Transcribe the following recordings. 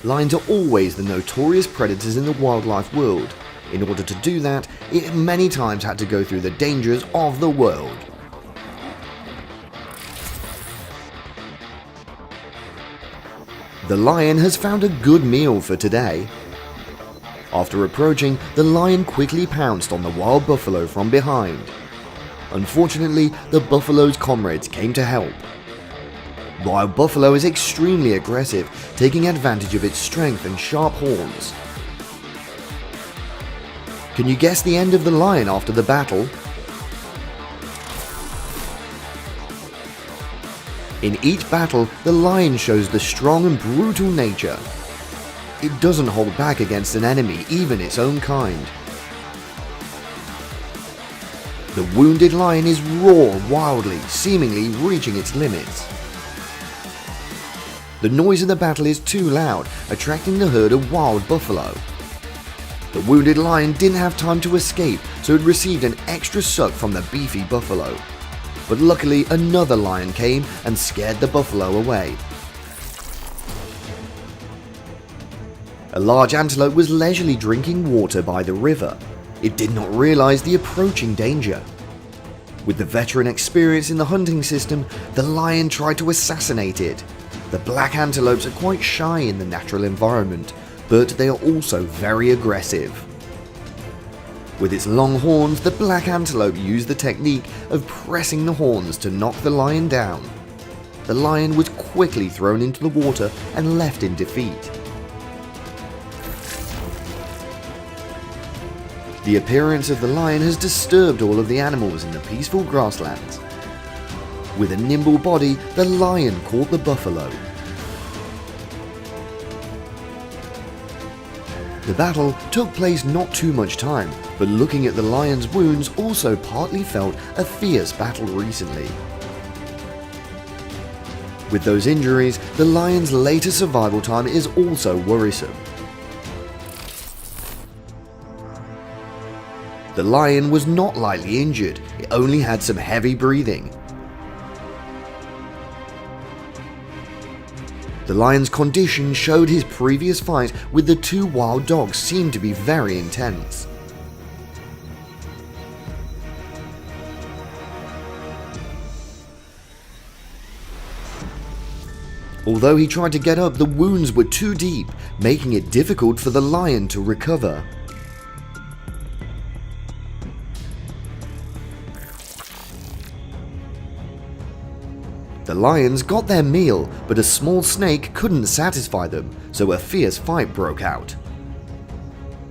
Lions are always the notorious predators in the wildlife world. In order to do that, it many times had to go through the dangers of the world. The lion has found a good meal for today. After approaching, the lion quickly pounced on the wild buffalo from behind. Unfortunately, the buffalo's comrades came to help. Wild buffalo is extremely aggressive, taking advantage of its strength and sharp horns. Can you guess the end of the lion after the battle? In each battle, the lion shows the strong and brutal nature. It doesn't hold back against an enemy, even its own kind. The wounded lion is roar wildly, seemingly reaching its limits. The noise of the battle is too loud, attracting the herd of wild buffalo. The wounded lion didn't have time to escape, so it received an extra suck from the beefy buffalo. But luckily, another lion came and scared the buffalo away. A large antelope was leisurely drinking water by the river. It did not realize the approaching danger. With the veteran experience in the hunting system, the lion tried to assassinate it. The black antelopes are quite shy in the natural environment, but they are also very aggressive. With its long horns, the black antelope used the technique of pressing the horns to knock the lion down. The lion was quickly thrown into the water and left in defeat. The appearance of the lion has disturbed all of the animals in the peaceful grasslands. With a nimble body, the lion caught the buffalo. The battle took place not too much time, but looking at the lion's wounds also partly felt a fierce battle recently. With those injuries, the lion's later survival time is also worrisome. The lion was not lightly injured, it only had some heavy breathing. The lion's condition showed his previous fight with the two wild dogs seemed to be very intense. Although he tried to get up, the wounds were too deep, making it difficult for the lion to recover. The lions got their meal, but a small snake couldn't satisfy them, so a fierce fight broke out.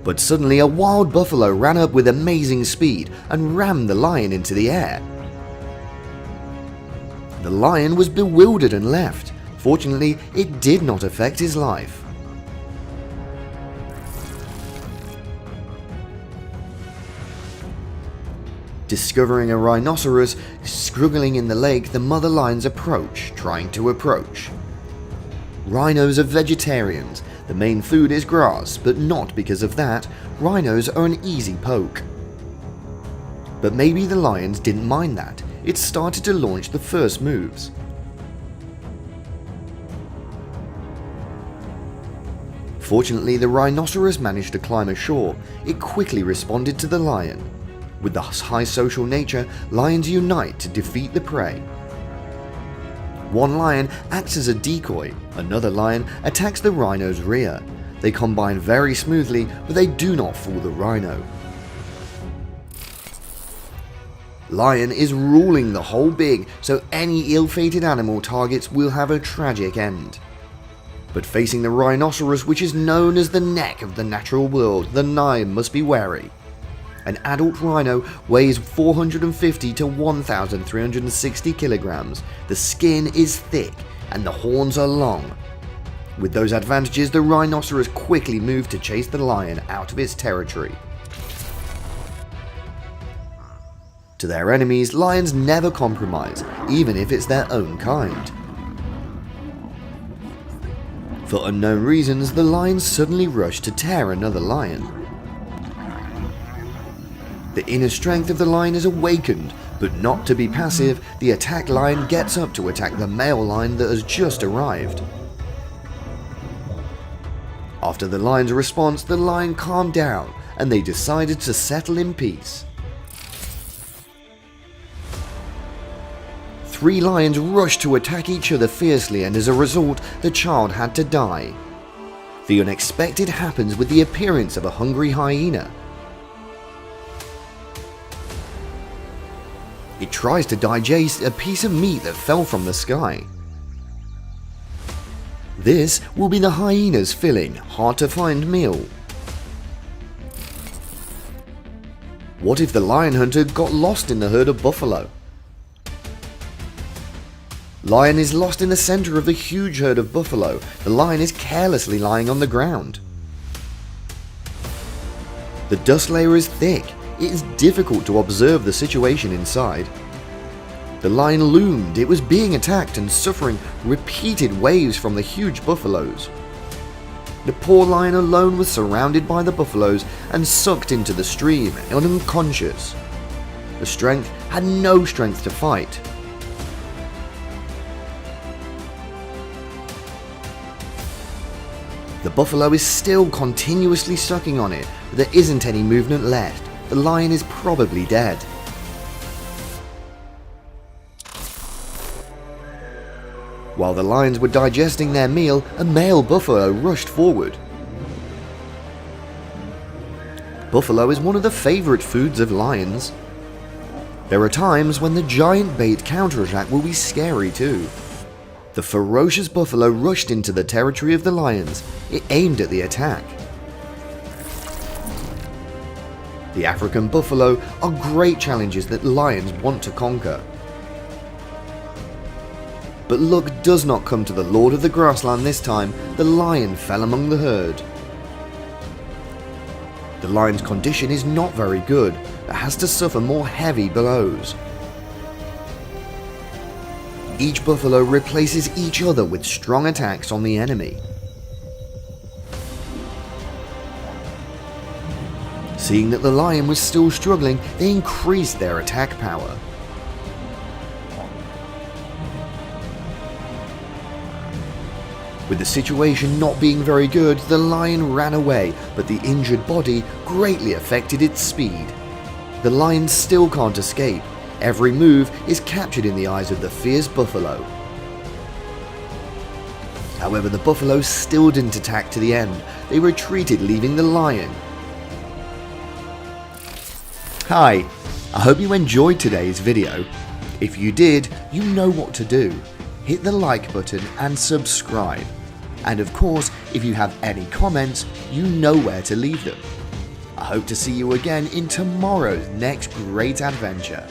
But suddenly a wild buffalo ran up with amazing speed and rammed the lion into the air. The lion was bewildered and left. Fortunately, it did not affect his life. Discovering a rhinoceros struggling in the lake, the mother lions trying to approach. Rhinos are vegetarians. The main food is grass, but not because of that. Rhinos are an easy poke. But maybe the lions didn't mind that. It started to launch the first moves. Fortunately, the rhinoceros managed to climb ashore. It quickly responded to the lion. With the high social nature, lions unite to defeat the prey. One lion acts as a decoy, another lion attacks the rhino's rear. They combine very smoothly, but they do not fool the rhino. Lion is ruling the whole big, so any ill-fated animal targets will have a tragic end. But facing the rhinoceros, which is known as the neck of the natural world, the lion must be wary. An adult rhino weighs 450 to 1,360 kilograms. The skin is thick and the horns are long. With those advantages, the rhinoceros quickly moved to chase the lion out of its territory. To their enemies, lions never compromise, even if it's their own kind. For unknown reasons, the lion suddenly rushed to tear another lion. The inner strength of the lion is awakened, but not to be passive, the attack lion gets up to attack the male lion that has just arrived. After the lion's response, the lion calmed down and they decided to settle in peace. 3 lions rushed to attack each other fiercely, and as a result, the child had to die. The unexpected happens with the appearance of a hungry hyena. It tries to digest a piece of meat that fell from the sky. This will be the hyena's filling, hard-to-find meal. What if the lion hunter got lost in the herd of buffalo? Lion is lost in the center of the huge herd of buffalo. The lion is carelessly lying on the ground. The dust layer is thick. It is difficult to observe the situation inside. The lion loomed. It was being attacked and suffering repeated waves from the huge buffaloes. The poor lion alone was surrounded by the buffaloes and sucked into the stream, unconscious. The strength had no strength to fight. The buffalo is still continuously sucking on it, but there isn't any movement left. The lion is probably dead. While the lions were digesting their meal, a male buffalo rushed forward. Buffalo is one of the favorite foods of lions. There are times when the giant bait counterattack will be scary too. The ferocious buffalo rushed into the territory of the lions. It aimed at the attack. The African buffalo are great challenges that lions want to conquer. But luck does not come to the Lord of the Grassland this time. The lion fell among the herd. The lion's condition is not very good, but has to suffer more heavy blows. Each buffalo replaces each other with strong attacks on the enemy. Seeing that the lion was still struggling, they increased their attack power. With the situation not being very good, the lion ran away, but the injured body greatly affected its speed. The lion still can't escape. Every move is captured in the eyes of the fierce buffalo. However, the buffalo still didn't attack to the end. They retreated, leaving the lion. Hi, I hope you enjoyed today's video. If you did, you know what to do. Hit the like button and subscribe. And of course, if you have any comments, you know where to leave them. I hope to see you again in tomorrow's next great adventure.